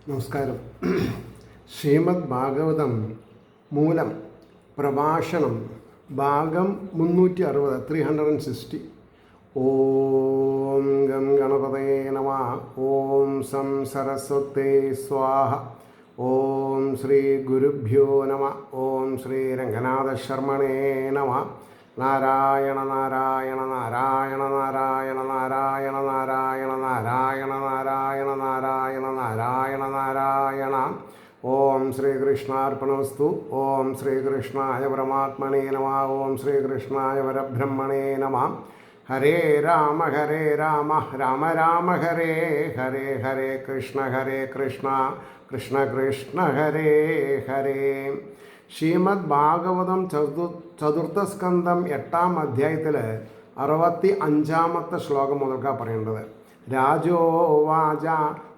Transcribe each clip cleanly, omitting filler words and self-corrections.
നമസ്കാരം. ശ്രീമദ് ഭാഗവതം മൂലം പ്രഭാഷണം ഭാഗം 360 ഓം ഗം ഗണപതേ നമഃ. ഓം സം സരസ്വതേ സ്വാഹ. ഓം ശ്രീ ഗുരുഭ്യോ നമഃ. ഓം ശ്രീ രംഗനാഥ ശർമ്മണേ നമഃ. നാരായണ നാരായണ നാരായണ നാരായണ നാരായണ നാരായണ നാരായണ നാരായണ നാരായണ നാരായണ നാരായണ. ഓം ശ്രീകൃഷ്ണാർപ്പണമസ്തു. ഓം ശ്രീകൃഷ്ണായ പരമാത്മനേ നമഃ. ഓം ശ്രീകൃഷ്ണായ പരബ്രഹ്മണേ നമഃ. ഹരേ രാമ രാമ രാമ ഹരേ ഹരേ, ഹരേ കൃഷ്ണ കൃഷ്ണ കൃഷ്ണ ഹരേ ഹരേ. ശ്രീമദ് ഭാഗവതം ചതുർത്ഥസ്കന്ധം 8-ാം അധ്യായത്തിൽ 65-ാമത്തെ ശ്ലോകം മുതൽക്കാണ് പറയേണ്ടത്. രാജോവാച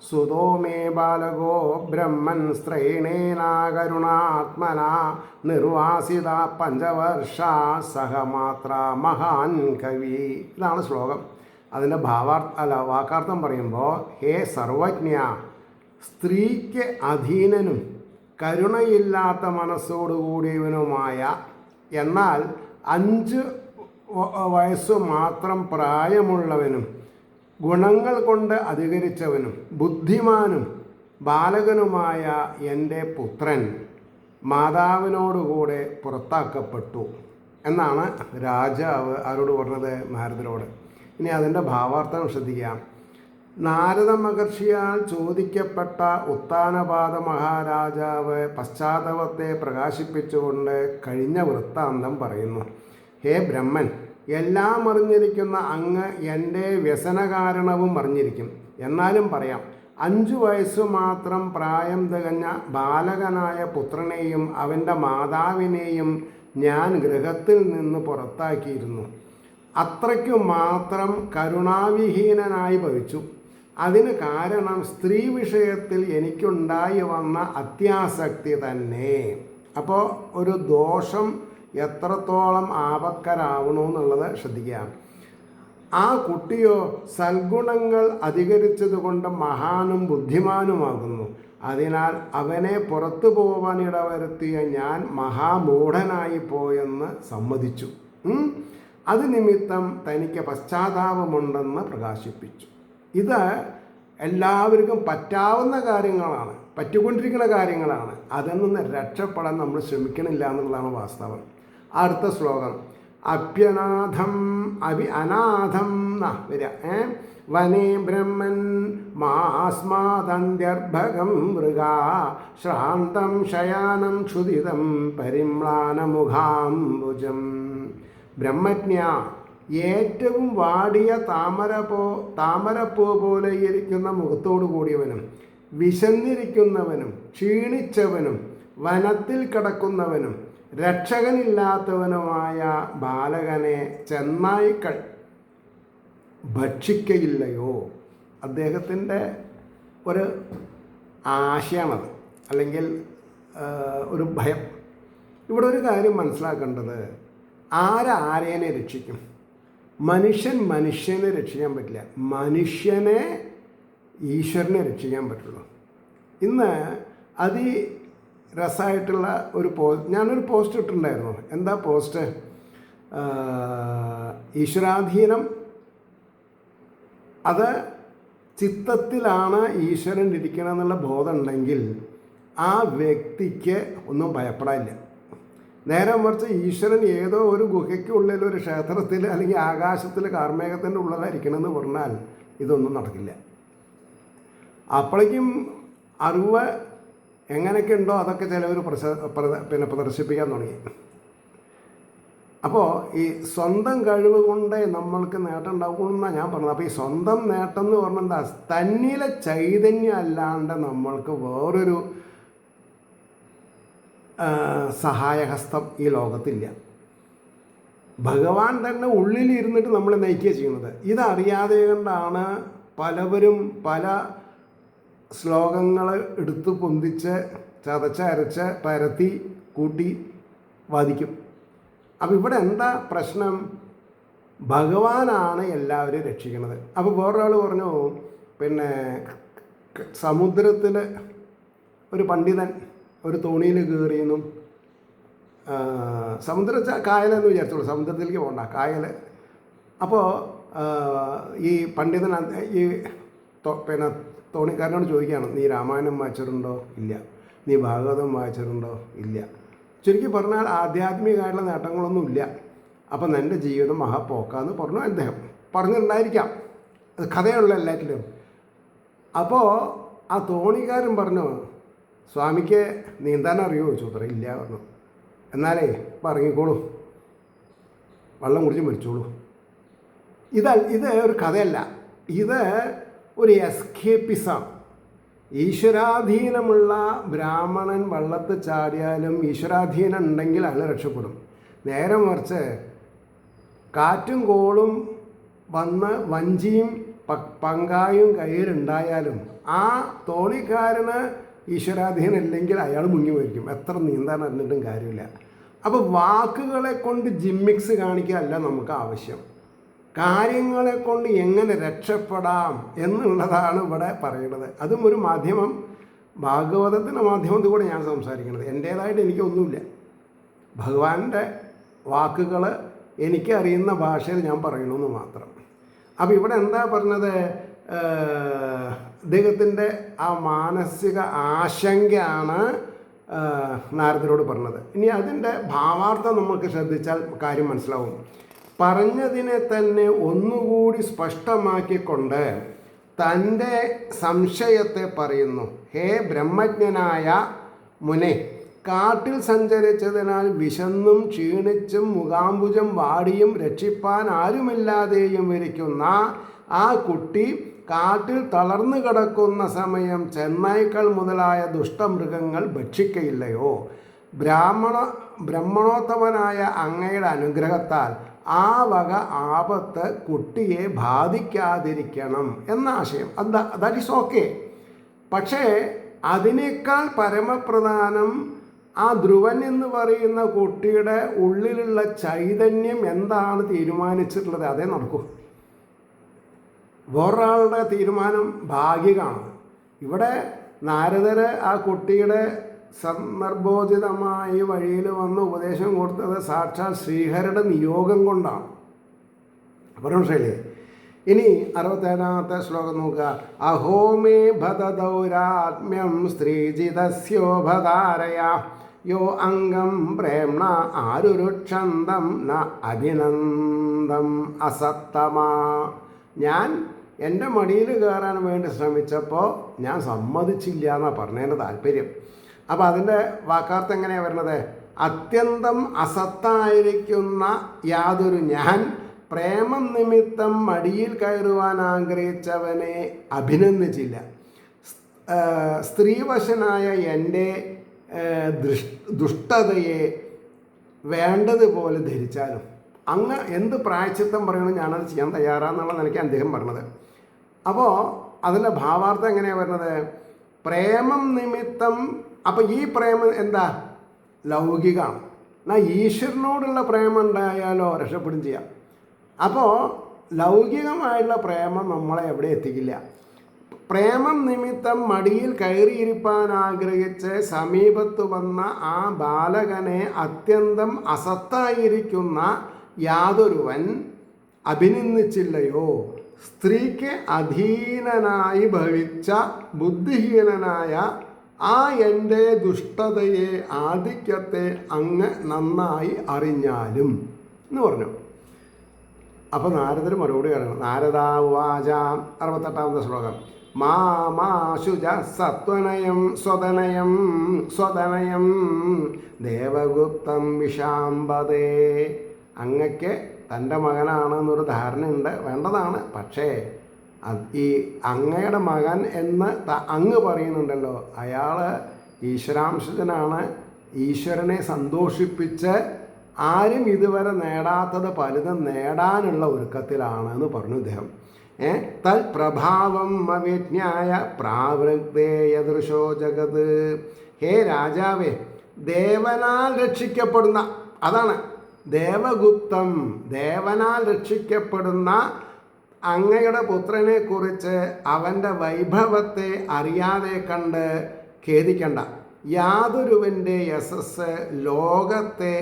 സുതോ മേ ബാലകോ ബ്രഹ്മൻ സ്ത്രൈണേനാകരുണാത്മന നിർവാസിത 5 വർഷ സഹമാത്ര മഹാൻ കവി. ഇതാണ് ശ്ലോകം. അതിൻ്റെ വാക്കാർത്ഥം പറയുമ്പോൾ, ഹേ സർവജ്ഞ, സ്ത്രീക്ക് അധീനനും കരുണയില്ലാത്ത മനസ്സോടുകൂടിയവനുമായ, എന്നാൽ 5 വയസ്സു മാത്രം പ്രായമുള്ളവനും ഗുണങ്ങൾ കൊണ്ട് അധികരിച്ചവനും ബുദ്ധിമാനും ബാലകനുമായ എൻ്റെ പുത്രൻ മാതാവിനോടുകൂടെ പുറത്താക്കപ്പെട്ടു എന്നാണ് രാജാവ് ആരോട് പറഞ്ഞത്? നാരദരോട്. ഇനി അതിൻ്റെ ഭാവാർത്ഥം ശ്രദ്ധിക്കാം. നാരദ മഹർഷിയാൽ ചോദിക്കപ്പെട്ട ഉത്താനപാദ മഹാരാജാവ് പശ്ചാത്തലത്തെ പ്രകാശിപ്പിച്ചുകൊണ്ട് കഴിഞ്ഞ വൃത്താന്തം പറയുന്നു. ഹേ ബ്രഹ്മൻ, എല്ലാം അറിഞ്ഞിരിക്കുന്ന അങ്ങ് എൻ്റെ വ്യസനകാരണവും അറിഞ്ഞിരിക്കും. എന്നാലും പറയാം, 5 വയസ്സു മാത്രം പ്രായം തികഞ്ഞ ബാലകനായ പുത്രനെയും അവൻ്റെ മാതാവിനെയും ഞാൻ ഗൃഹത്തിൽ നിന്ന് പുറത്താക്കിയിരുന്നു. അത്രയ്ക്കു മാത്രം കരുണാവിഹീനനായി ഭവിച്ചു. അതിന് കാരണം സ്ത്രീ വിഷയത്തിൽ എനിക്കുണ്ടായി വന്ന അത്യാസക്തി തന്നെ. അപ്പോൾ ഒരു ദോഷം എത്രത്തോളം ആപത്കരാവണമെന്നുള്ളത് ശ്രദ്ധിക്കുക. ആ കുട്ടിയോ സൽഗുണങ്ങൾ അധികരിച്ചതുകൊണ്ട് മഹാനും ബുദ്ധിമാനുമാകുന്നു. അതിനാൽ അവനെ പുറത്തു പോവാൻ ഇടവരുത്തിയ ഞാൻ മഹാമൂഢനായി പോയെന്ന് സമ്മതിച്ചു. അത് നിമിത്തം തനിക്ക് പശ്ചാത്താപമുണ്ടെന്ന് പ്രകാശിപ്പിച്ചു. ഇത് എല്ലാവർക്കും പറ്റാവുന്ന കാര്യങ്ങളാണ്, പറ്റിക്കൊണ്ടിരിക്കുന്ന കാര്യങ്ങളാണ്. അതിൽ നിന്ന് രക്ഷപ്പെടാൻ നമ്മൾ ശ്രമിക്കണില്ല എന്നുള്ളതാണ് വാസ്തവം. അടുത്ത ശ്ലോകം, അപ്യനാഥം അനാഥം വരിക. വനേ ബ്രഹ്മൻ മാസ്മാദന്ത്യർഭകം മൃഗാ ശ്രാന്തം ശയാനം ക്ഷുദിതം പരിമ്ലാനമുഖാംബുജം. ബ്രഹ്മജ്ഞ, ഏറ്റവും വാടിയ താമരപ്പൂ പോലെ ഇരിക്കുന്ന മുഖത്തോടു കൂടിയവനും വിശന്നിരിക്കുന്നവനും ക്ഷീണിച്ചവനും വനത്തിൽ കിടക്കുന്നവനും രക്ഷകനില്ലാത്തവനുമായ ബാലകനെ ചെന്നായ്ക്കൾ ഭക്ഷിക്കയില്ലയോ? അദ്ദേഹത്തിൻ്റെ ഒരു ആശയമാണത്, അല്ലെങ്കിൽ ഒരു ഭയം. ഇവിടെ ഒരു കാര്യം മനസ്സിലാക്കേണ്ടത്, ആരേനെ രക്ഷിക്കും? മനുഷ്യനെ രക്ഷിക്കാൻ പറ്റില്ല. മനുഷ്യനെ ഈശ്വരനെ രക്ഷിക്കാൻ പറ്റുള്ളൂ. ഇന്ന് രസമായിട്ടുള്ള ഒരു ഞാനൊരു പോസ്റ്റ് ഇട്ടിട്ടുണ്ടായിരുന്നു. എന്താ പോസ്റ്റ്? ഈശ്വരാധീനം, അത് ചിത്തത്തിലാണ് ഈശ്വരൻ ഇരിക്കണമെന്നുള്ള ബോധം ഉണ്ടെങ്കിൽ ആ വ്യക്തിക്ക് ഒന്നും ഭയപ്പെടാനില്ല. നേരെ മറിച്ച് ഈശ്വരൻ ഏതോ ഒരു ഗുഹയ്ക്കുള്ളിൽ, ഒരു ക്ഷേത്രത്തിൽ, അല്ലെങ്കിൽ ആകാശത്തിൽ കാർമേഘത്തിൻ്റെ ഉള്ളിലായിരിക്കണമെന്ന് പറഞ്ഞാൽ ഇതൊന്നും നടക്കില്ല. അപ്പോഴേക്കും അറിവ് എങ്ങനെയൊക്കെ ഉണ്ടോ അതൊക്കെ ചിലവർ പ്രദർശിപ്പിക്കാൻ തുടങ്ങി. അപ്പോൾ ഈ സ്വന്തം കഴിവ് കൊണ്ട് നമ്മൾക്ക് നേട്ടം ഉണ്ടാകുമെന്നാണ് ഞാൻ പറഞ്ഞത്. അപ്പോൾ ഈ സ്വന്തം നേട്ടം എന്ന് പറഞ്ഞാൽ എന്താ? തന്നിലെ ചൈതന്യം അല്ലാണ്ട് നമ്മൾക്ക് വേറൊരു സഹായഹസ്തം ഈ ലോകത്തില്ല. ഭഗവാൻ തന്നെ ഉള്ളിലിരുന്നിട്ട് നമ്മളെ നയിക്കുക ചെയ്യുന്നത്. ഇതറിയാതെ കൊണ്ടാണ് പലവരും പല ശ്ലോകങ്ങൾ എടുത്ത് പൊന്തിച്ച് ചതച്ചരച്ച് പരത്തി കൂട്ടി വാദിക്കും. അപ്പോൾ ഇവിടെ എന്താ പ്രശ്നം? ഭഗവാനാണ് എല്ലാവരെയും രക്ഷിക്കുന്നത്. അപ്പോൾ വേറൊരാൾ പറഞ്ഞു, പിന്നെ സമുദ്രത്തിൽ ഒരു പണ്ഡിതൻ ഒരു തോണിയിൽ കയറിയെന്നും കായലെന്ന് വിചാരിച്ചോളൂ, സമുദ്രത്തിലേക്ക് പോകണ്ട, കായൽ. അപ്പോൾ ഈ പണ്ഡിതൻ ഈ പിന്നെ തോണിക്കാരനോട് ചോദിക്കുകയാണ്, നീ രാമായണം വായിച്ചിട്ടുണ്ടോ? ഇല്ല. നീ ഭാഗവതം വായിച്ചിട്ടുണ്ടോ? ഇല്ല. ചുരുക്കി പറഞ്ഞാൽ ആധ്യാത്മികമായിട്ടുള്ള നേട്ടങ്ങളൊന്നും ഇല്ല. അപ്പം നിൻ്റെ ജീവിതം മഹാപോക്കാന്ന് പറഞ്ഞു അദ്ദേഹം. പറഞ്ഞിട്ടുണ്ടായിരിക്കാം, അത് കഥയുള്ള എല്ലാറ്റിലും. അപ്പോൾ ആ തോണിക്കാരൻ പറഞ്ഞു, സ്വാമിക്ക് നീന്താൻ അറിയുമോ ചോദിച്ചു. ഇല്ല പറഞ്ഞു. എന്നാലേ ഇപ്പം ഇറങ്ങിക്കോളൂ, വെള്ളം കുടിച്ച് മരിച്ചോളൂ. ഇത് ഒരു കഥയല്ല, ഇത് ഒരു എസ്കേപ്പിസം. ഈശ്വരാധീനമുള്ള ബ്രാഹ്മണൻ വള്ളത്ത് ചാടിയാലും ഈശ്വരാധീനം ഉണ്ടെങ്കിൽ അയാൾ രക്ഷപ്പെടും. നേരെ മറിച്ച് കാറ്റും കോളും വന്ന് വഞ്ചിയും പങ്കായും കയ്യിലുണ്ടായാലും ആ തോണിക്കാരന് ഈശ്വരാധീനം ഇല്ലെങ്കിൽ അയാൾ മുങ്ങി മരിക്കും, എത്ര നീന്താൻ അറിഞ്ഞിട്ടും കാര്യമില്ല. അപ്പോൾ വാക്കുകളെ കൊണ്ട് ജിമ്മിക്സ് കാണിക്കുകയല്ല നമുക്ക് ആവശ്യം, കാര്യങ്ങളെ കൊണ്ട് എങ്ങനെ രക്ഷപ്പെടാം എന്നുള്ളതാണ് ഇവിടെ പറയുന്നത്. അതും ഒരു മാധ്യമം, ഭാഗവതത്തിൻ്റെ മാധ്യമത്തിൽ കൂടെ ഞാൻ സംസാരിക്കുന്നത്. എൻ്റേതായിട്ട് എനിക്കൊന്നുമില്ല, ഭഗവാന്റെ വാക്കുകൾ എനിക്കറിയുന്ന ഭാഷയിൽ ഞാൻ പറയണമെന്ന് മാത്രം. അപ്പോൾ ഇവിടെ എന്താ പറഞ്ഞത്, അദ്ദേഹത്തിൻ്റെ ആ മാനസിക ആശങ്കയാണ് നാരദരോട് പറഞ്ഞത്. ഇനി അതിൻ്റെ ഭാവാർത്ഥം നമുക്ക് ശ്രദ്ധിച്ചാൽ കാര്യം മനസ്സിലാവും. പറഞ്ഞതിനെ തന്നെ ഒന്നുകൂടി സ്പഷ്ടമാക്കിക്കൊണ്ട് തൻ്റെ സംശയത്തെ പറയുന്നു. ഹേ ബ്രഹ്മജ്ഞനായ മുനെ, കാട്ടിൽ സഞ്ചരിച്ചതിനാൽ വിശന്നും ക്ഷീണിച്ചും മുഖാംബുജം വാടിയും രക്ഷിപ്പാൻ ആരുമില്ലാതെയും ഇരിക്കുന്ന ആ കുട്ടി കാട്ടിൽ തളർന്നു കിടക്കുന്ന സമയം ചെന്നായ്ക്കൾ മുതലായ ദുഷ്ടമൃഗങ്ങൾ ഭക്ഷിക്കയില്ലയോ? ബ്രഹ്മണോത്തമനായ അങ്ങയുടെ അനുഗ്രഹത്താൽ ആ വക ആപത്ത് കുട്ടിയെ ബാധിക്കാതിരിക്കണം എന്ന ആശയം. That is okay. പക്ഷേ അതിനേക്കാൾ പരമപ്രധാനം ആ ധ്രുവൻ എന്ന് പറയുന്ന കുട്ടിയുടെ ഉള്ളിലുള്ള ചൈതന്യം എന്താണ് തീരുമാനിച്ചിട്ടുള്ളത്, അതേ നടക്കൂ. വേറൊരാളുടെ തീരുമാനം ഭാഗികമാണ്. ഇവിടെ നാരദര് ആ കുട്ടിയുടെ സന്ദർഭോചിതമായി വഴിയിൽ വന്ന് ഉപദേശം കൊടുത്തത് സാക്ഷാൽ ശ്രീഹരുടെ നിയോഗം കൊണ്ടാണ്. മനസ്സിലായില്ലേ? ഇനി 67-ാമത്തെ ശ്ലോകം നോക്കുക. അഹോമേ ഭദദൗരാത്മ്യം സ്ത്രീജിതസ്യോഭധാരയ യോ അംഗം പ്രേംണ ആരുരുക്ഷന്തം ന അഭിനന്ദം അസത്തമാ. ഞാൻ എൻ്റെ മടിയിൽ കയറാൻ വേണ്ടി ശ്രമിച്ചപ്പോൾ ഞാൻ സമ്മതിച്ചില്ല എന്നാണ് പറഞ്ഞതിൻ്റെ താല്പര്യം. അപ്പോൾ അതിൻ്റെ വാക്കാർത്ഥം എങ്ങനെയാണ് വരുന്നത്? അത്യന്തം അസത്തായിരിക്കുന്ന യാതൊരു ഞാൻ പ്രേമം നിമിത്തം മടിയിൽ കയറുവാൻ ആഗ്രഹിച്ചവനെ അഭിനന്ദിച്ചില്ല. സ്ത്രീവശനായ എൻ്റെ ദുഷ്ടതയെ വേണ്ടതുപോലെ ധരിച്ചാലും അങ്ങ് എന്ത് പ്രായശ്ചിത്തം പറയണം ഞാനത് ചെയ്യാൻ തയ്യാറാണെന്നുള്ള നിലയ്ക്ക് അദ്ദേഹം പറഞ്ഞത്. അപ്പോൾ അതിൻ്റെ ഭാവാർത്ഥം എങ്ങനെയാണ് വരുന്നത്? പ്രേമം നിമിത്തം. അപ്പോൾ ഈ പ്രേമം എന്താ? ലൗകികമാണ്. എന്നാൽ ഈശ്വരനോടുള്ള പ്രേമം ഉണ്ടായാലോ രക്ഷപ്പെടും ചെയ്യാം. അപ്പോൾ ലൗകികമായിട്ടുള്ള പ്രേമം നമ്മളെ എവിടെ എത്തിക്കില്ല. പ്രേമം നിമിത്തം മടിയിൽ കയറിയിരിപ്പാൻ ആഗ്രഹിച്ച് സമീപത്ത് വന്ന ആ ബാലകനെ അത്യന്തം അസത്തായിരിക്കുന്ന യാതൊരുവൻ അഭിനന്ദിച്ചില്ലയോ? സ്ത്രീക്ക് അധീനനായി ഭവിച്ച ബുദ്ധിഹീനനായ ആ എൻ്റെ ദുഷ്ടതയെ ആധിക്യത്തെ അങ്ങ് നന്നായി അറിഞ്ഞാലും എന്ന് പറഞ്ഞു. അപ്പോൾ നാരദർ മറുപടി പറയണം. നാരദാവാച 68-ാമത്തെ ശ്ലോകം. മാമാശുജ സത്വനയം സ്വതനയം ദേവഗുപ്തം വിഷാംബതേ. അങ്ങക്ക് തൻ്റെ മകനാണെന്നൊരു ധാരണയുണ്ട്, വേണ്ടതാണ്. പക്ഷേ ഈ അങ്ങയുടെ മകൻ എന്ന് അങ്ങ് പറയുന്നുണ്ടല്ലോ, അയാൾ ഈശ്വരാംശജനാണ്. ഈശ്വരനെ സന്തോഷിപ്പിച്ച് ആരും ഇതുവരെ നേടാത്തത് പലതും നേടാനുള്ള ഒരുക്കത്തിലാണ് എന്ന് പറഞ്ഞു ഇദ്ദേഹം. തൽ പ്രഭാവം അവിജ്ഞായ പ്രാവൃത്തേയദൃശോ ജഗത്. ഹേ രാജാവേ, ദേവനാൽ രക്ഷിക്കപ്പെടുന്ന, അതാണ് ദേവഗുപ്തം, ദേവനാൽ രക്ഷിക്കപ്പെടുന്ന അങ്ങയുടെ പുത്രനെ കുറിച്ച് അവൻ്റെ വൈഭവത്തെ അറിയാതെ കണ്ട് ഖേദിക്കണ്ട. യാതൊരുവൻ്റെ യശസ് ലോകത്തെ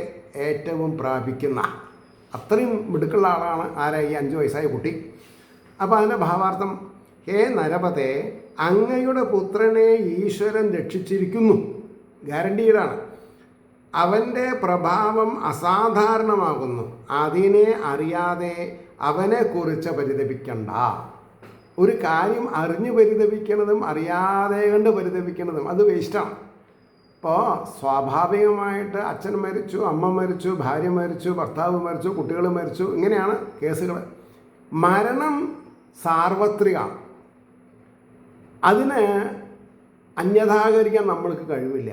ഏറ്റവും പ്രാപിക്കുന്ന അത്രയും മിടുക്കുള്ള ആളാണ് ആരാ ഈ 5 വയസ്സായ കുട്ടി. അപ്പോൾ അതിൻ്റെ ഭാവാർത്ഥം, ഹേ നരപതേ, അങ്ങയുടെ പുത്രനെ ഈശ്വരൻ രക്ഷിച്ചിരിക്കുന്നു, ഗ്യാരണ്ടീഡാണ്. അവൻ്റെ പ്രഭാവം അസാധാരണമാകുന്നു, അതിനെ അറിയാതെ അവനെക്കുറിച്ച് പരിതപിക്കണ്ട. ഒരു കാര്യം അറിഞ്ഞ് പരിതപിക്കണതും അറിയാതെ കണ്ട് പരിതപിക്കണതും അത് വേസ്റ്റാണ്. ഇപ്പോൾ സ്വാഭാവികമായിട്ട് അച്ഛൻ മരിച്ചു, അമ്മ മരിച്ചു, ഭാര്യ മരിച്ചു, ഭർത്താവ് മരിച്ചു, കുട്ടികൾ മരിച്ചു, ഇങ്ങനെയാണ് കേസുകൾ. മരണം സാർവത്രികമാണ്. അതിന് അന്യഥാകരിക്കാൻ നമ്മൾക്ക് കഴിവില്ല.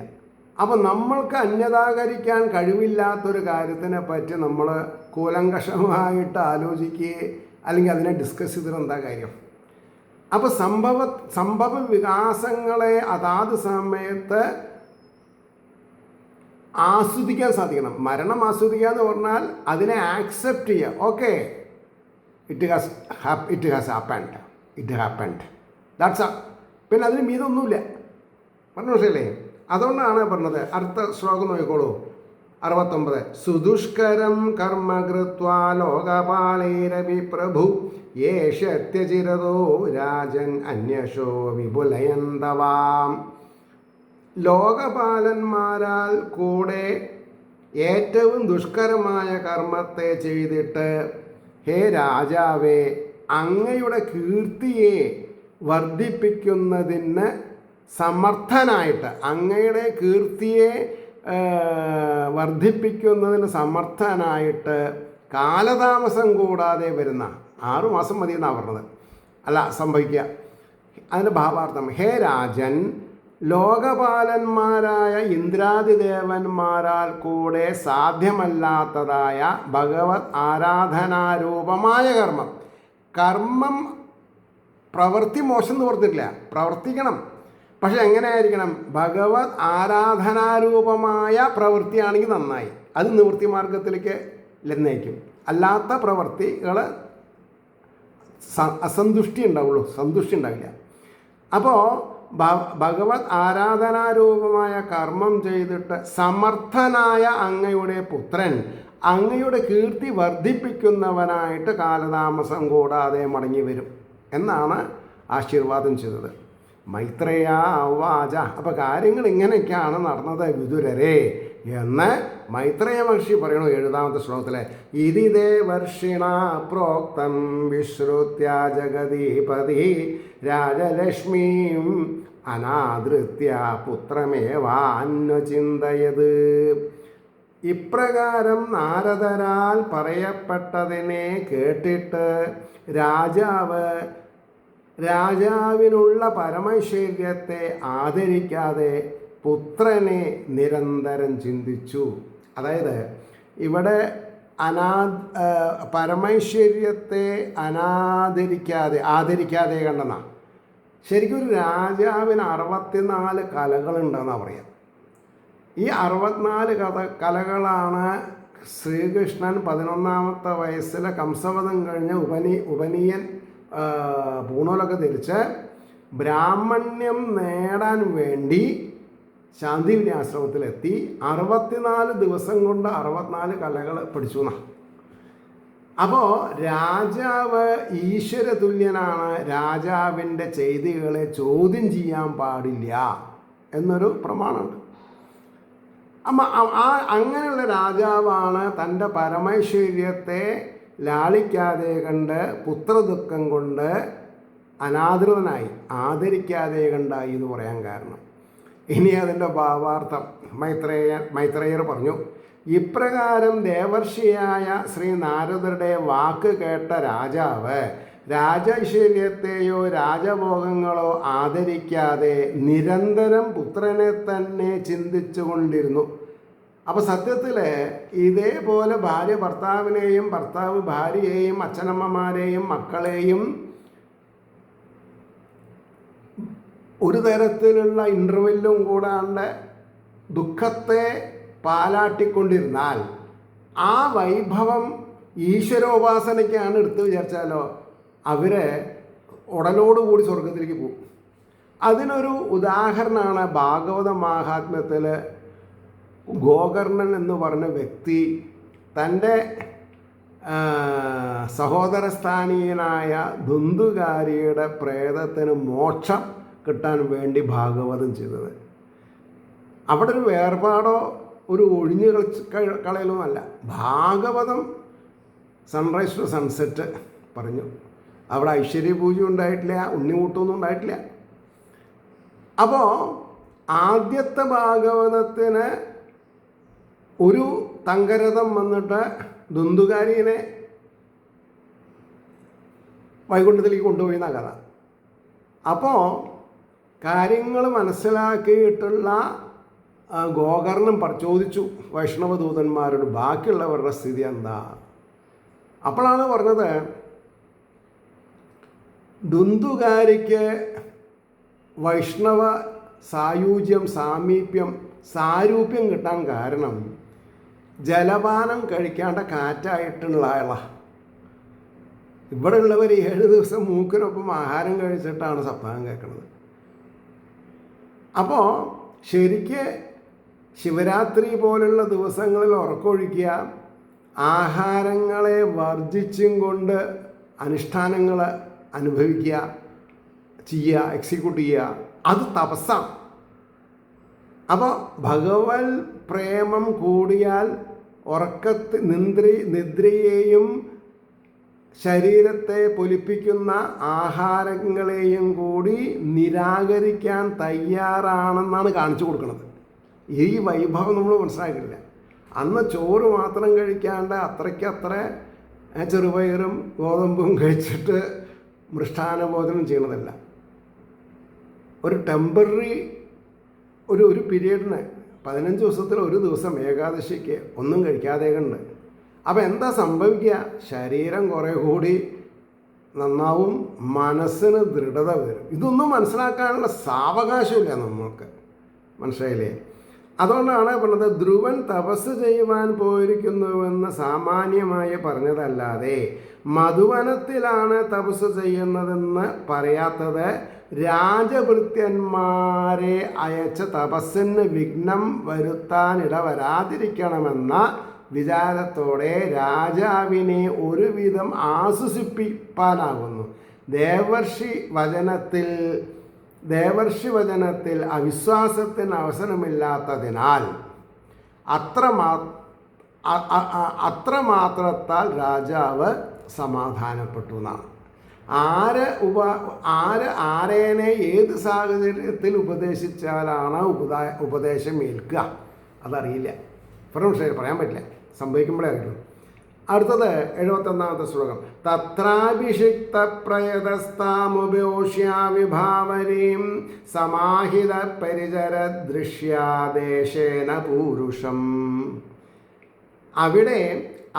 അപ്പം നമ്മൾക്ക് അന്യഥാകരിക്കാൻ കഴിവില്ലാത്തൊരു കാര്യത്തിനെ പറ്റി നമ്മൾ കൂലങ്കഷമായിട്ട് ആലോചിക്കുകയോ അല്ലെങ്കിൽ അതിനെ ഡിസ്കസ് ചെയ്തിട്ട് എന്താ കാര്യം? അപ്പോൾ സംഭവ വികാസങ്ങളെ അതാത് സമയത്ത് ആസ്വദിക്കാൻ സാധിക്കണം. മരണം ആസ്വദിക്കുക എന്ന് പറഞ്ഞാൽ അതിനെ ആക്സെപ്റ്റ് ചെയ്യുക. Okay, it has happened, that's ആ. പിന്നെ അതിന് മീതൊന്നുമില്ല. പറഞ്ഞു മനസ്സിലല്ലേ? അതുകൊണ്ടാണ് പറഞ്ഞത്. അടുത്ത ശ്ലോകം നോക്കിക്കോളൂ, 69. സുദുഷ്കരം കർമ്മ കൃത്വാ ലോകപാലൈരവി പ്രഭു യേഷ്യത്യചിരതോ രാജൻ അന്യശോ വിപുലയന്തവാം. ലോകപാലന്മാരാൽ കൂടെ ഏറ്റവും ദുഷ്കരമായ കർമ്മത്തെ ചെയ്തിട്ട്, ഹേ രാജാവേ, അങ്ങയുടെ കീർത്തിയെ വർദ്ധിപ്പിക്കുന്നതിന് സമർത്ഥനായിട്ട്, അങ്ങയുടെ കീർത്തിയെ വർദ്ധിപ്പിക്കുന്നതിന് സമർത്ഥനായിട്ട് കാലതാമസം കൂടാതെ വരുന്ന 6 മാസം മതി എന്നാണ് പറഞ്ഞത്. അല്ല സംഭവിക്കുക. അതിൻ്റെ ഭാവാർത്ഥം, ഹേ രാജൻ, ലോകപാലന്മാരായ ഇന്ദ്രാദിദേവന്മാരാൽ കൂടെ സാധ്യമല്ലാത്തതായ ഭഗവത് ആരാധനാരൂപമായ കർമ്മം പ്രവൃത്തി മോശം എന്ന് പറഞ്ഞിട്ടില്ല, പ്രവർത്തിക്കണം. പക്ഷെ എങ്ങനെയായിരിക്കണം? ഭഗവത് ആരാധനാരൂപമായ പ്രവൃത്തിയാണെങ്കിൽ നന്നായി, അത് നിവൃത്തി മാർഗത്തിലേക്ക് നയിക്കും. അല്ലാത്ത പ്രവൃത്തികൾ അസന്തുഷ്ടി ഉണ്ടാവുള്ളൂ, സന്തുഷ്ടി ഉണ്ടാവില്ല. അപ്പോൾ ഭഗവത് ആരാധനാരൂപമായ കർമ്മം ചെയ്തിട്ട് സമർത്ഥനായ അങ്ങയുടെ പുത്രൻ അങ്ങയുടെ കീർത്തി വർദ്ധിപ്പിക്കുന്നവനായിട്ട് കാലതാമസം കൂടാതെ മടങ്ങി വരും എന്നാണ് ആശീർവാദം ചെയ്തത്. മൈത്രേയ വാച. അപ്പോൾ കാര്യങ്ങൾ ഇങ്ങനെയൊക്കെയാണ് നടന്നത് വിദുരരെ എന്ന് മൈത്രേയ മഹർഷി പറയണു 7ാമത്തെ ശ്ലോകത്തിൽ. ഇതി ദേവർഷിണ പ്രോക്തം വിശ്രുത്യ ജഗദീപതി രാജലക്ഷ്മീം അനാദൃത്യ പുത്രമേവാന്വചിന്തയത്. ഇപ്രകാരം നാരദരാൽ പറയപ്പെട്ടതിനെ കേട്ടിട്ട് രാജാവിനുള്ള പരമൈശ്വര്യത്തെ ആദരിക്കാതെ പുത്രനെ നിരന്തരം ചിന്തിച്ചു. അതായത് ഇവിടെ പരമൈശ്വര്യത്തെ ആദരിക്കാതെ കണ്ടെന്നാണ്. ശരിക്കും ഒരു രാജാവിന് 64 കലകളുണ്ടെന്നാണ് പറയാം. ഈ 64 കലകളാണ് ശ്രീകൃഷ്ണൻ 11ാമത്തെ വയസ്സിൽ കംസവധം കഴിഞ്ഞ് ഉപനീയൻ പൂണൂലൊക്കെ ധരിച്ച് ബ്രാഹ്മണ്യം നേടാൻ വേണ്ടി ശാന്തിവിനി ആശ്രമത്തിലെത്തി 64 ദിവസം കൊണ്ട് 64 കലകൾ പഠിച്ചു എന്നാണ്. അപ്പോൾ രാജാവ് ഈശ്വര തുല്യനാണ്, രാജാവിൻ്റെ ചെയ്തികളെ ചോദ്യം ചെയ്യാൻ പാടില്ല എന്നൊരു പ്രമാണമുണ്ട്. അങ്ങനെയുള്ള രാജാവാണ് തൻ്റെ പരമൈശ്വര്യത്തെ ലാളിക്കാതെ കണ്ട് പുത്രദുഃഖം കൊണ്ട് അനാദൃതനായി, ആദരിക്കാതെ കണ്ടായി എന്ന് പറയാൻ കാരണം. ഇനി അതിൻ്റെ ഭാവാർത്ഥം മൈത്രേയർ പറഞ്ഞു. ഇപ്രകാരം ദേവർഷിയായ ശ്രീ നാരദരുടെ വാക്ക് കേട്ട രാജാവ് രാജൈശ്വര്യത്തെയോ രാജഭോഗങ്ങളോ ആദരിക്കാതെ നിരന്തരം പുത്രനെ തന്നെ ചിന്തിച്ചു കൊണ്ടിരുന്നു. അപ്പോൾ സത്യത്തിൽ ഇതേപോലെ ഭാര്യ ഭർത്താവിനെയും ഭർത്താവ് ഭാര്യയെയും അച്ഛനമ്മമാരെയും മക്കളെയും ഒരു തരത്തിലുള്ള ഇൻ്റർവെല്ലും കൂടാണ്ട് ദുഃഖത്തെ പാലാട്ടിക്കൊണ്ടിരുന്നാൽ ആ വൈഭവം ഈശ്വരോപാസനയ്ക്കാണ് എടുത്തു വിചാരിച്ചാലോ അവരെ ഉടലോടുകൂടി സ്വർഗത്തിലേക്ക് പോകും. അതിനൊരു ഉദാഹരണമാണ് ഭാഗവത മാഹാത്മ്യത്തിൽ ഗോകർണൻ എന്ന് പറഞ്ഞ വ്യക്തി തൻ്റെ സഹോദരസ്ഥാനീയനായ ധുന്തുകാരിയുടെ പ്രേതത്തിന് മോക്ഷം കിട്ടാൻ വേണ്ടി ഭാഗവതം ചെയ്തത്. അവിടെ ഒരു വേർപാടോ ഒരു ഒഴിഞ്ഞു കളയലൊന്നുമല്ല. ഭാഗവതം സൺറൈസ് ടു സൺസെറ്റ് പറഞ്ഞു. അവിടെ ഐശ്വര്യ പൂജ ഉണ്ടായിട്ടില്ല, ഉണ്ണിമുട്ടൊന്നും ഉണ്ടായിട്ടില്ല. അപ്പോൾ ആദ്യത്തെ ഭാഗവതത്തിന് ഒരു തങ്കരഥം വന്നിട്ട് ധുന്തുകാരിനെ വൈകുണ്ഠത്തിലേക്ക് കൊണ്ടുപോയി എന്ന കഥ. അപ്പോൾ കാര്യങ്ങൾ മനസ്സിലാക്കിയിട്ടുള്ള ഗോകർണം ചോദിച്ചു വൈഷ്ണവദൂതന്മാരോട് ബാക്കിയുള്ളവരുടെ സ്ഥിതി എന്താ. അപ്പോഴാണ് പറഞ്ഞത്, ധുന്തുകാരിക്ക് വൈഷ്ണവ സായൂജ്യം, സാരൂപ്യം കിട്ടാൻ കാരണം ജലപാനം കഴിക്കാണ്ട കാറ്റായിട്ടുള്ള ആളാണ്. ഇവിടെ ഉള്ളവർ 7 ദിവസം മൂക്കിനൊപ്പം ആഹാരം കഴിച്ചിട്ടാണ് സപ്താഹം കേൾക്കുന്നത്. അപ്പോൾ ശരിക്ക് ശിവരാത്രി പോലുള്ള ദിവസങ്ങളിൽ ഉറക്കമൊഴിക്കുക, ആഹാരങ്ങളെ വർജിച്ചും കൊണ്ട് അനുഷ്ഠാനങ്ങൾ അനുഭവിക്കുക, ചെയ്യുക, എക്സിക്യൂട്ട് ചെയ്യുക, അത് തപസ്സാണ്. അപ്പോൾ ഭഗവത് പ്രേമം കൂടിയാൽ നിദ്രയെയും ശരീരത്തെ പൊലിപ്പിക്കുന്ന ആഹാരങ്ങളെയും കൂടി നിരാകരിക്കാൻ തയ്യാറാണെന്നാണ് കാണിച്ചു കൊടുക്കുന്നത്. ഈ വൈഭവം നമ്മൾ മനസ്സിലാക്കില്ല. അന്ന് ചോറ് മാത്രം കഴിക്കാണ്ട് അത്രയ്ക്കത്ര ചെറുപയറും ഗോതമ്പും കഴിച്ചിട്ട് മൃഷ്ടാനഭോജനം ചെയ്യണതല്ല. ഒരു ടെമ്പററി ഒരു പീരീഡിന് 15 ദിവസത്തിൽ ഒരു ദിവസം ഏകാദശിക്ക് ഒന്നും കഴിക്കാതെ കണ്ട്. അപ്പോൾ എന്താ സംഭവിക്കുക? ശരീരം കുറേ കൂടി നന്നാവും, മനസ്സിന് ദൃഢത വരും. ഇതൊന്നും മനസ്സിലാക്കാനുള്ള സാവകാശമില്ല നമ്മൾക്ക്, മനസ്സിലായില്ലേ? അതുകൊണ്ടാണ് പറഞ്ഞത്, ധ്രുവൻ തപസ് ചെയ്യുവാൻ പോയിരിക്കുന്നുവെന്ന് സാമാന്യമായി പറഞ്ഞതല്ലാതെ മധുവനത്തിലാണ് തപസ് ചെയ്യുന്നതെന്ന് പറയാത്തത് രാജഭൃത്യന്മാരെ അയച്ച തപസ്സിന് വിഘ്നം വരുത്താനിടവരാതിരിക്കണമെന്ന വിചാരത്തോടെ രാജാവിനെ ഒരുവിധം ആശ്വസിപ്പിക്കാനാകുന്നു. ദേവർഷി വചനത്തിൽ അവിശ്വാസത്തിന് അവസരമില്ലാത്തതിനാൽ അത്രമാത്രത്താൽ രാജാവ് സമാധാനപ്പെട്ടു എന്നാണ്. ആരേനെ ഏത് സാഹചര്യത്തിൽ ഉപദേശിച്ചാലാണ് ഉപദേശം ഏൽക്കുക അതറിയില്ല. പറയാൻ പറ്റില്ല, സംഭവിക്കുമ്പോഴേ അറിയുള്ളൂ. അടുത്തത് 71ാമത്തെ ശ്ലോകം. തത്രാഭിഷിക്ത പ്രയതസ്താമുപോഷ്യാവിഭാവരീം സമാഹിത പരിചര ദൃശ്യാദേശേന പൂരുഷം. അവിടെ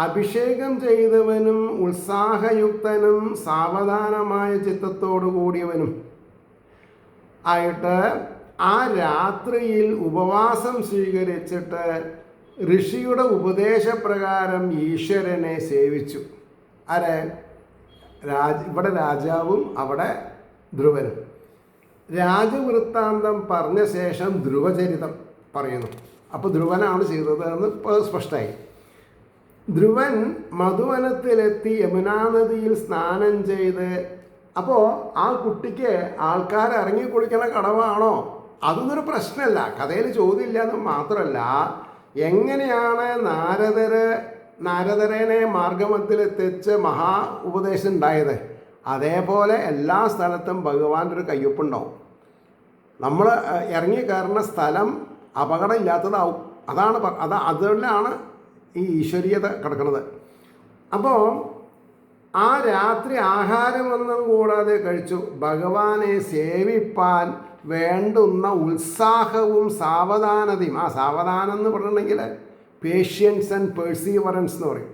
അഭിഷേകം ചെയ്തവനും ഉത്സാഹയുക്തനും സാവധാനമായ ചിത്തത്തോടു കൂടിയവനും ആയിട്ട് ആ രാത്രിയിൽ ഉപവാസം സ്വീകരിച്ചിട്ട് ഋഷിയുടെ ഉപദേശപ്രകാരം ഈശ്വരനെ സേവിച്ചു. ഇവിടെ രാജാവും അവിടെ ധ്രുവനും. രാജവൃത്താന്തം പറഞ്ഞ ശേഷം ധ്രുവചരിതം പറയുന്നു. അപ്പോൾ ധ്രുവനാണ് ചെയ്തത് എന്ന് സ്പഷ്ടമായി. ധ്രുവൻ മധുവനത്തിലെത്തി യമുനാനദിയിൽ സ്നാനം ചെയ്ത്, അപ്പോൾ ആ കുട്ടിക്ക് ആൾക്കാർ ഇറങ്ങി കുളിക്കണ കടവാണോ അതൊന്നൊരു പ്രശ്നമല്ല, കഥയിൽ ചോദ്യമില്ല എന്ന് മാത്രമല്ല, എങ്ങനെയാണ് നാരദരനെ മാർഗമത്തിലെത്തിച്ച് മഹാ ഉപദേശം ഉണ്ടായത്, അതേപോലെ എല്ലാ സ്ഥലത്തും ഭഗവാന്റെ ഒരു കയ്യൊപ്പുണ്ടാവും. നമ്മൾ ഇറങ്ങി കയറുന്ന സ്ഥലം അപകടം ഇല്ലാത്തതാവും. അതിലാണ് ഈ ഈശ്വരീയത കിടക്കുന്നത്. അപ്പോൾ ആ രാത്രി ആഹാരമൊന്നും കൂടാതെ കഴിച്ചു. ഭഗവാനെ സേവിപ്പാൻ വേണ്ടുന്ന ഉത്സാഹവും സാവധാനതയും, ആ സാവധാനം എന്ന് പറഞ്ഞിട്ടുണ്ടെങ്കിൽ പേഷ്യൻസ് ആൻഡ് പെർസീവറൻസ് എന്ന് പറയും,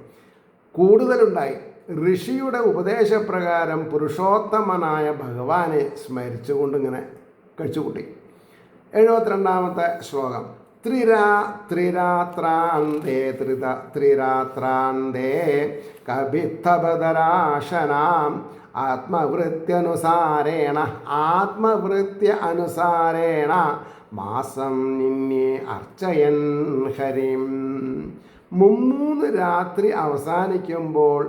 കൂടുതലുണ്ടായി. ഋഷിയുടെ ഉപദേശപ്രകാരം പുരുഷോത്തമനായ ഭഗവാനെ സ്മരിച്ചുകൊണ്ടിങ്ങനെ കഴിച്ചുകൂട്ടി. 72ാമത്തെ ശ്ലോകം. ത്രിരാത്രാന്തേ കപിത്തബദരാശനാം ആത്മവൃത്യനുസാരേണ മാസം നിന്നെ അർച്ചയൻ ഹരിം. 3 രാത്രി അവസാനിക്കുമ്പോൾ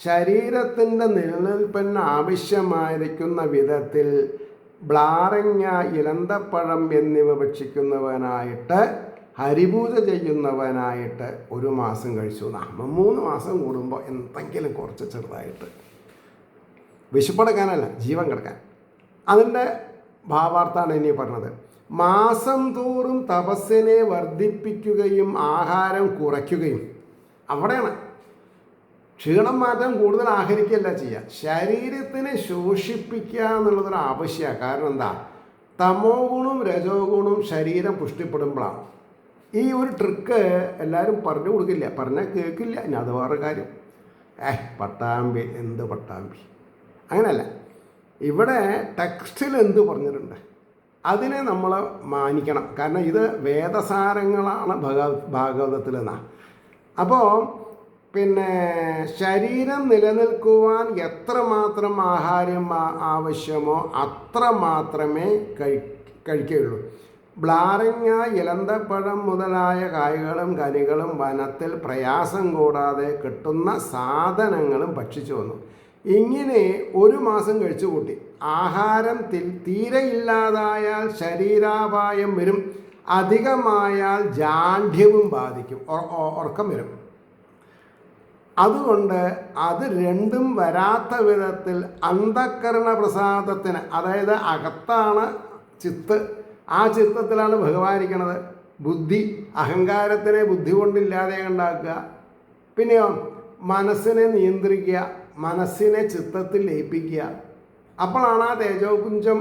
ശരീരത്തിൻ്റെ നിലനിൽപ്പിന് ആവശ്യമായിരിക്കുന്ന വിധത്തിൽ ബ്ലാറങ്ങ, ഇലന്തപ്പഴം എന്നിവ ഭക്ഷിക്കുന്നവനായിട്ട്, ഹരിപൂജ ചെയ്യുന്നവനായിട്ട് 1 മാസം കഴിച്ചു. 3 മാസം കൂടുമ്പോൾ എന്തെങ്കിലും കുറച്ച് ചെറുതായിട്ട്, വിശപ്പടക്കാനല്ല, ജീവൻ കിടക്കാൻ. അതിൻ്റെ ഭാവാർത്ഥാണ് ഇനി പറഞ്ഞത്. മാസം തോറും തപസ്സിനെ വർദ്ധിപ്പിക്കുകയും ആഹാരം കുറയ്ക്കുകയും. അവിടെയാണ് ക്ഷീണം മാറ്റാൻ കൂടുതൽ ആഹരിക്കുകയല്ല ചെയ്യുക, ശരീരത്തിനെ ശോഷിപ്പിക്കുക എന്നുള്ളതൊരു ആവശ്യമാണ്. കാരണം എന്താ, തമോ ഗുണവും രജോ ഗുണവും ശരീരം പുഷ്ടിപ്പെടുമ്പോഴാണ്. ഈ ഒരു ട്രിക്ക് എല്ലാവരും പറഞ്ഞു കൊടുക്കില്ല, പറഞ്ഞാൽ കേൾക്കില്ല. ഇനി അത് വേറെ കാര്യം. പട്ടാമ്പി എന്ത് പട്ടാമ്പി, അങ്ങനെയല്ല. ഇവിടെ ടെക്സ്റ്റിൽ എന്ത് പറഞ്ഞിട്ടുണ്ട് അതിനെ നമ്മൾ മാനിക്കണം. കാരണം ഇത് വേദസാരങ്ങളാണ് ഭാഗവതത്തിൽ നിന്നാണ്. അപ്പോൾ പിന്നെ ശരീരം നിലനിൽക്കുവാൻ എത്രമാത്രം ആഹാരം ആവശ്യമോ അത്ര മാത്രമേ കഴിക്കുകയുള്ളൂ. ബ്ലാറങ്ങ, ഇലന്തപ്പഴം മുതലായ കായ്കളും കനികളും വനത്തിൽ പ്രയാസം കൂടാതെ കിട്ടുന്ന സാധനങ്ങളും ഭക്ഷിച്ചു വന്നു. ഇങ്ങനെ 1 മാസം കഴിച്ചു കൂട്ടി. ആഹാരം തീരെ ഇല്ലാതായാൽ ശരീരാപായം വരും, അധികമായാൽ ജാഢ്യവും ബാധിക്കും, ഉറക്കം വരും. അതുകൊണ്ട് അത് രണ്ടും വരാത്ത വിധത്തിൽ അന്ധക്കരണ പ്രസാദത്തിന്, അതായത് അകത്താണ് ചിത്ത്, ആ ചിത്തത്തിലാണ് ഭഗവാനിരിക്കണത്. ബുദ്ധി, അഹങ്കാരത്തിനെ ബുദ്ധി കൊണ്ടില്ലാതെ ഉണ്ടാക്കുക. പിന്നെയോ മനസ്സിനെ നിയന്ത്രിക്കുക, മനസ്സിനെ ചിത്തത്തിൽ ലയിപ്പിക്കുക. അപ്പോഴാണ് ആ തേജോപുഞ്ചം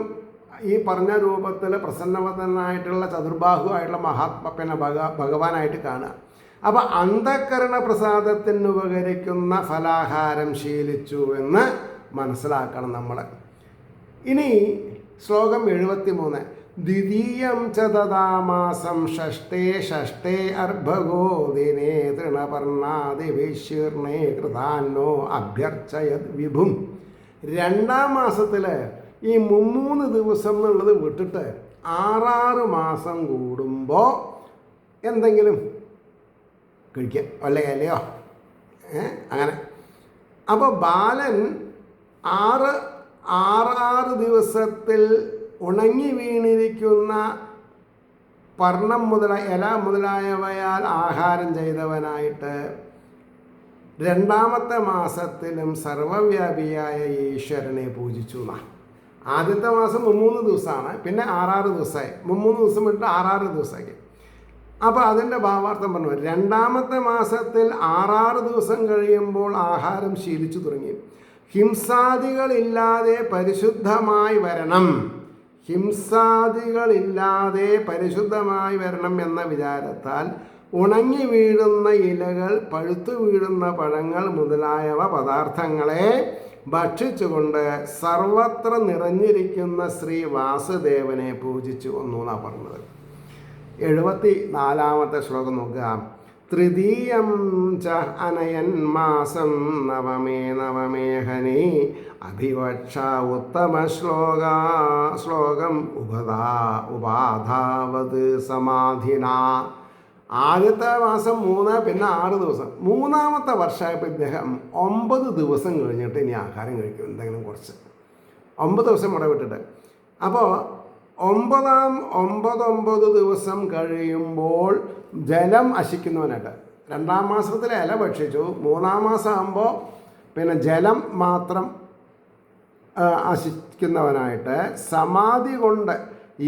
ഈ പറഞ്ഞ രൂപത്തിൽ പ്രസന്നവതനായിട്ടുള്ള ചതുർബാഹുവായിട്ടുള്ള പിന്നെ ഭഗവാനായിട്ട് കാണുക. അപ്പോൾ അന്ധക്കരണ പ്രസാദത്തിന് ഉപകരിക്കുന്ന ഫലാഹാരം ശീലിച്ചു എന്ന് മനസ്സിലാക്കണം നമ്മൾ. ഇനി ശ്ലോകം 73. ദ്വിതീയം ച തഥാമാസം ഷഷ്ടേ അർഭഗോ ദിനേ തൃണപർണാദിവിശീർണേ കൃതാന്നോ അഭ്യർച്ചയത് വിഭും. 2-ാം മാസത്തിൽ ഈ 3 ദിവസം എന്നുള്ളത് വിട്ടിട്ട് 6 മാസം കൂടുമ്പോൾ എന്തെങ്കിലും കഴിക്കുക, വല്ല ഇലയോ അങ്ങനെ. അപ്പോൾ ബാലൻ 6 ദിവസത്തിൽ ഉണങ്ങി വീണിരിക്കുന്ന പർണം ഇല മുതലായവയാൽ ആഹാരം ചെയ്തവനായിട്ട് 2-ാമത്തെ മാസത്തിലും സർവവ്യാപിയായ ഈശ്വരനെ പൂജിച്ചു എന്നാണ്. ആദ്യത്തെ മാസം 3 ദിവസമാണ്, പിന്നെ 6 ദിവസമായി, 3 ദിവസം വിട്ട് 6 ദിവസമായി. അപ്പോൾ അതിൻ്റെ ഭാവാർത്ഥം പറഞ്ഞു. 2-ാമത്തെ മാസത്തിൽ 6 ദിവസം കഴിയുമ്പോൾ ആഹാരം ശീലിച്ചു തുടങ്ങി. ഹിംസാദികളില്ലാതെ പരിശുദ്ധമായി വരണം എന്ന വിചാരത്താൽ ഉണങ്ങി വീഴുന്ന ഇലകൾ, പഴുത്തു വീഴുന്ന പഴങ്ങൾ മുതലായവ പദാർത്ഥങ്ങളെ ഭക്ഷിച്ചുകൊണ്ട് സർവത്ര നിറഞ്ഞിരിക്കുന്ന ശ്രീ വാസുദേവനെ പൂജിച്ചു വന്നു എന്നാണ് പറഞ്ഞത്. 74-ാമത്തെ ശ്ലോകം നോക്കുക. തൃതീയം ച അനയൻ മാസം നവമേ അഭിവക്ഷ ഉത്തമ ശ്ലോകം ഉപാധാവത് സമാധിന. ആദ്യത്തെ മാസം 3, പിന്നെ 6 ദിവസം. 3-ാമത്തെ വർഷമായപ്പോൾ ഇദ്ദേഹം 9 ദിവസം കഴിഞ്ഞിട്ട് ഇനി ആഹാരം കഴിക്കും, എന്തെങ്കിലും കുറച്ച്. 9 ദിവസം ഇടവിട്ടിട്ട്. അപ്പോൾ 9 ദിവസം കഴിയുമ്പോൾ ജലം അശിക്കുന്നവനായിട്ട്. 2-ാം മാസത്തിൽ ഇല ഭക്ഷിച്ചു, 3-ാം മാസം ആകുമ്പോൾ പിന്നെ ജലം മാത്രം അശിക്കുന്നവനായിട്ട് സമാധി കൊണ്ട്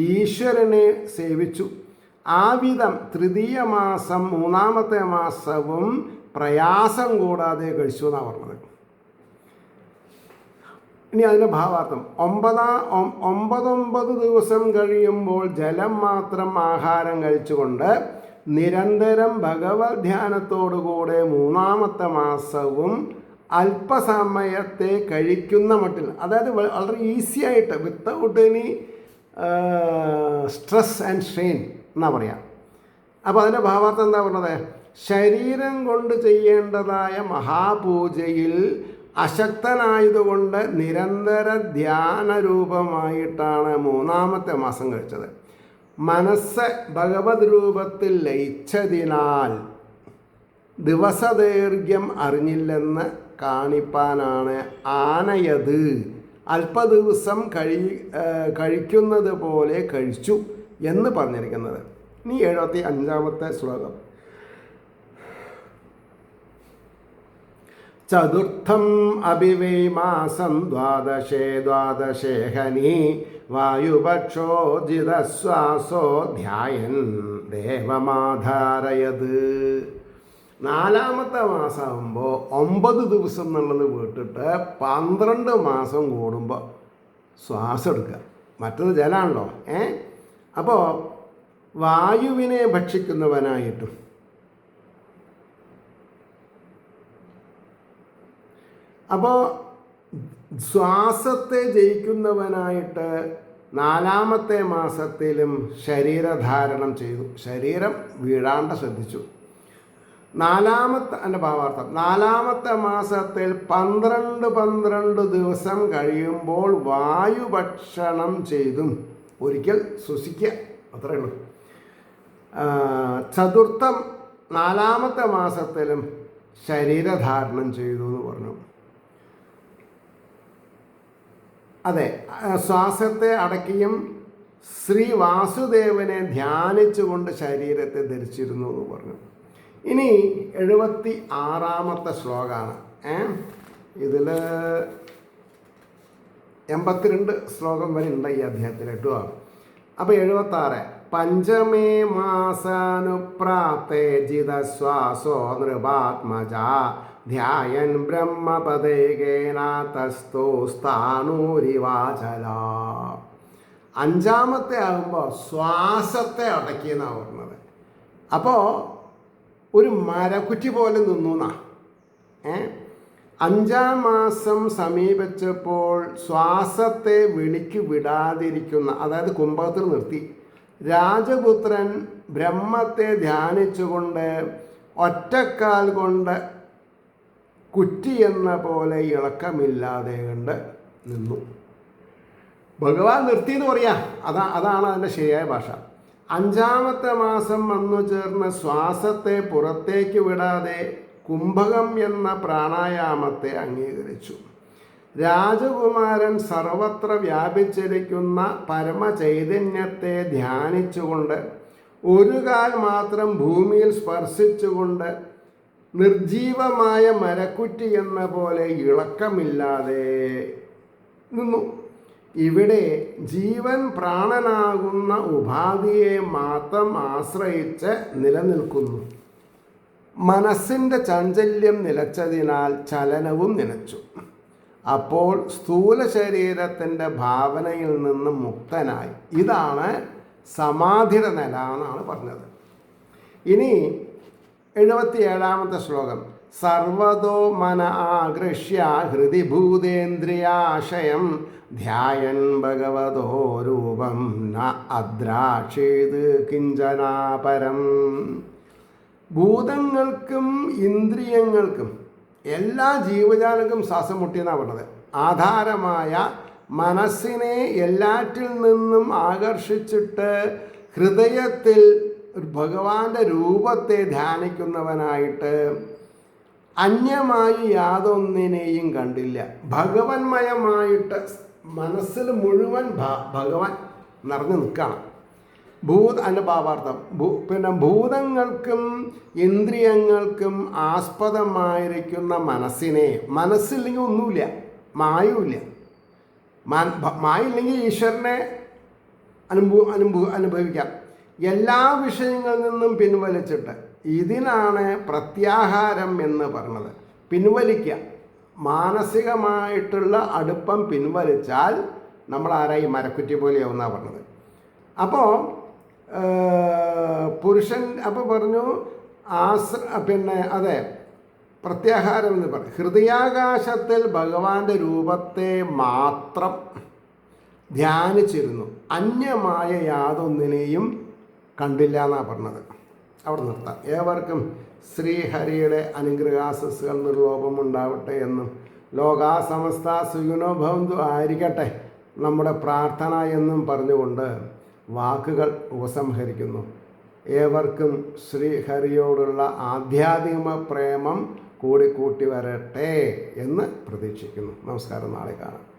ഈശ്വരനെ സേവിച്ചു. ആ വിധം 3-യ മാസം 3-ാമത്തെ മാസവും പ്രയാസം കൂടാതെ കഴിച്ചു എന്നാണ് പറഞ്ഞത്. ഇനി അതിൻ്റെ ഭാവാർത്ഥം. 9 ദിവസം കഴിയുമ്പോൾ ജലം മാത്രം ആഹാരം കഴിച്ചുകൊണ്ട് നിരന്തരം ഭഗവത് ധ്യാനത്തോടുകൂടെ 3-ാമത്തെ മാസവും അല്പസമയത്തെ കഴിക്കുന്ന മട്ടിൽ, അതായത് വളരെ ഈസി ആയിട്ട്, without any stress and strain എന്നാ പറയാം. അപ്പോൾ അതിൻ്റെ ഭാവാർത്ഥം എന്താ പറഞ്ഞത്? ശരീരം കൊണ്ട് ചെയ്യേണ്ടതായ മഹാപൂജയിൽ അശക്തനായതുകൊണ്ട് നിരന്തര ധ്യാനരൂപമായിട്ടാണ് 3-ാമത്തെ മാസം കഴിച്ചത്. മനസ്സ് ഭഗവത് രൂപത്തിൽ ലയിച്ചതിനാൽ ദിവസദൈർഘ്യം അറിഞ്ഞില്ലെന്ന് കാണിപ്പാനാണ് ആനയത് അല്പദിവസം കഴിക്കുന്നത് പോലെ കഴിച്ചു എന്ന് പറഞ്ഞിരിക്കുന്നത്. ഇനി 75-ാമത്തെ ശ്ലോകം. ചതുർത്ഥം അഭിവൈ മാസം ദ്വാദശേ ഹനി വായുപക്ഷോ ജിതശ്വാസോ ധ്യായൻ ദേവമാധാരയത്. 4-ാമത്തെ മാസമാകുമ്പോൾ 9 ദിവസം എന്നുള്ളത് വിട്ടിട്ട് 12 മാസം കൂടുമ്പോൾ ശ്വാസം എടുക്കുക. മറ്റത് ജലമാണല്ലോ. അപ്പോൾ വായുവിനെ ഭക്ഷിക്കുന്നവനായിട്ടും അപ്പോൾ ശ്വാസത്തെ ജയിക്കുന്നവനായിട്ട് 4-ാമത്തെ മാസത്തിലും ശരീരധാരണം ചെയ്തു. ശരീരം വീഴാണ്ട് ശ്രദ്ധിച്ചു. 4-ാമത്തെ മാസത്തിൽ 12 ദിവസം കഴിയുമ്പോൾ വായുഭക്ഷണം ചെയ്തും ഒരിക്കൽ ശ്വസിക്കുക. അത്രയേ ഉള്ളൂ. ചതുർത്ഥം 4-ാമത്തെ മാസത്തിലും ശരീരധാരണം ചെയ്തു എന്ന് പറഞ്ഞു. അതെ, ശ്വാസത്തെ അടക്കിയും ശ്രീ വാസുദേവനെ ധ്യാനിച്ചുകൊണ്ട് ശരീരത്തെ ധരിച്ചിരുന്നു എന്ന് പറഞ്ഞു. ഇനി 76-ാമത്തെ ശ്ലോകമാണ്. ഇതിൽ 82 ശ്ലോകം വരെ ഉണ്ട് ഈ അധ്യായത്തിൽ കേട്ടോ. അപ്പോൾ 76 പഞ്ചമേ മാസാനുപ്രാപ്തേ ജിതശ്വാസോ നൃപാത്മജ ധ്യായൻ ബ്രഹ്മപദേകേനാതസ്തോസ്ഥാനൂരിവാചല. 5-ാമത്തെ ആകുമ്പോൾ ശ്വാസത്തെ അടക്കിയെന്നാണ് പറഞ്ഞത്. അപ്പോൾ ഒരു മരക്കുറ്റി പോലെ നിന്നു എന്നാ. 5-ാം മാസം സമീപിച്ചപ്പോൾ ശ്വാസത്തെ വിളിക്ക് വിടാതിരിക്കുന്ന, അതായത് കുംഭത്തിൽ നിർത്തി രാജപുത്രൻ ബ്രഹ്മത്തെ ധ്യാനിച്ചുകൊണ്ട് ഒറ്റക്കാൽ കൊണ്ട് കുറ്റി എന്ന പോലെ ഇളക്കമില്ലാതെ കണ്ട് നിന്നു. ഭഗവാൻ നിർത്തി എന്ന് പറയാം. അതാണ് അതിൻ്റെ ശരിയായ ഭാഷ. 5-ാമത്തെ മാസം വന്നു ചേർന്ന് ശ്വാസത്തെ പുറത്തേക്ക് വിടാതെ കുംഭകം എന്ന പ്രാണായാമത്തെ അംഗീകരിച്ചു. രാജകുമാരൻ സർവത്ര വ്യാപിച്ചിരിക്കുന്ന പരമചൈതന്യത്തെ ധ്യാനിച്ചുകൊണ്ട് ഒരു കാൽ മാത്രം ഭൂമിയിൽ സ്പർശിച്ചുകൊണ്ട് നിർജീവമായ മരക്കുറ്റി എന്ന പോലെ ഇളക്കമില്ലാതെ നിന്നു. ഇവിടെ ജീവൻ പ്രാണനാകുന്ന ഉപാധിയെ മാത്രം ആശ്രയിച്ച് നിലനിൽക്കുന്നു. മനസ്സിൻ്റെ ചാഞ്ചല്യം നിലച്ചതിനാൽ ചലനവും നിലച്ചു. അപ്പോൾ സ്ഥൂല ശരീരത്തിൻ്റെ ഭാവനയിൽ നിന്ന് മുക്തനായി. ഇതാണ് സമാധിയുടെ നില എന്നാണ് പറഞ്ഞത്. ഇനി 77-ാമത്തെ ശ്ലോകം. സർവതോ മന ആകൃഷ്യ ഹൃദി ഭൂതേന്ദ്രിയാശയം ധ്യായൻ ഭഗവതോ രൂപം ന അദ്രാക്ഷേത് കിഞ്ചനാപരം. ഭൂതങ്ങൾക്കും ഇന്ദ്രിയങ്ങൾക്കും എല്ലാ ജീവജാലങ്ങൾക്കും ശ്വാസം മുട്ടിയെന്നാണ് പറഞ്ഞത്. ആധാരമായ മനസ്സിനെ എല്ലാറ്റിൽ നിന്നും ആകർഷിച്ചിട്ട് ഹൃദയത്തിൽ ഭഗവാന്റെ രൂപത്തെ ധ്യാനിക്കുന്നവനായിട്ട് അന്യമായി യാതൊന്നിനെയും കണ്ടില്ല. ഭഗവന്മയമായിട്ട് മനസ്സിൽ മുഴുവൻ ഭഗവാൻ നിറഞ്ഞു നിൽക്കണം. അതിൻ്റെ ഭാവാർത്ഥം പിന്നെ ഭൂതങ്ങൾക്കും ഇന്ദ്രിയങ്ങൾക്കും ആസ്പദമായിരിക്കുന്ന മനസ്സില്ലെങ്കിൽ ഒന്നുമില്ല, മായവുമില്ല. മായില്ലെങ്കിൽ ഈശ്വരനെ അനുഭവിക്കാം. എല്ലാ വിഷയങ്ങളിൽ നിന്നും പിൻവലിച്ചിട്ട് ഇതിനാണ് പ്രത്യാഹാരം എന്ന് പറഞ്ഞത്. പിൻവലിക്കുക, മാനസികമായിട്ടുള്ള അടുപ്പം പിൻവലിച്ചാൽ നമ്മൾ ആരായി മരക്കുറ്റി പോലെയാവുന്നാണ് പറഞ്ഞത്. അപ്പോൾ പുരുഷൻ അപ്പോൾ പറഞ്ഞു അതെ പ്രത്യാഹാരം എന്ന് പറയും. ഹൃദയാകാശത്തിൽ ഭഗവാന്റെ രൂപത്തെ മാത്രം ധ്യാനിച്ചിരുന്നു, അന്യമായ യാതൊന്നിനെയും കണ്ടില്ല എന്നാണ് പറഞ്ഞത്. അവിടെ നിർത്താം. ഏവർക്കും ശ്രീഹരിയുടെ അനുഗ്രഹാശസ്സുകൾ നിർലോഭമുണ്ടാവട്ടെ എന്നും ലോകാ സമസ്ത സുഖിനോ ഭവന്തു ആയിരിക്കട്ടെ നമ്മുടെ പ്രാർത്ഥന എന്നും പറഞ്ഞുകൊണ്ട് വാക്കുകൾ ഉപസംഹരിക്കുന്നു. ഏവർക്കും ശ്രീഹരിയോടുള്ള ആധ്യാത്മിക പ്രേമം കൂടിക്കൂട്ടി വരട്ടെ എന്ന് പ്രതീക്ഷിക്കുന്നു. നമസ്കാരം. നാളെ കാണാം.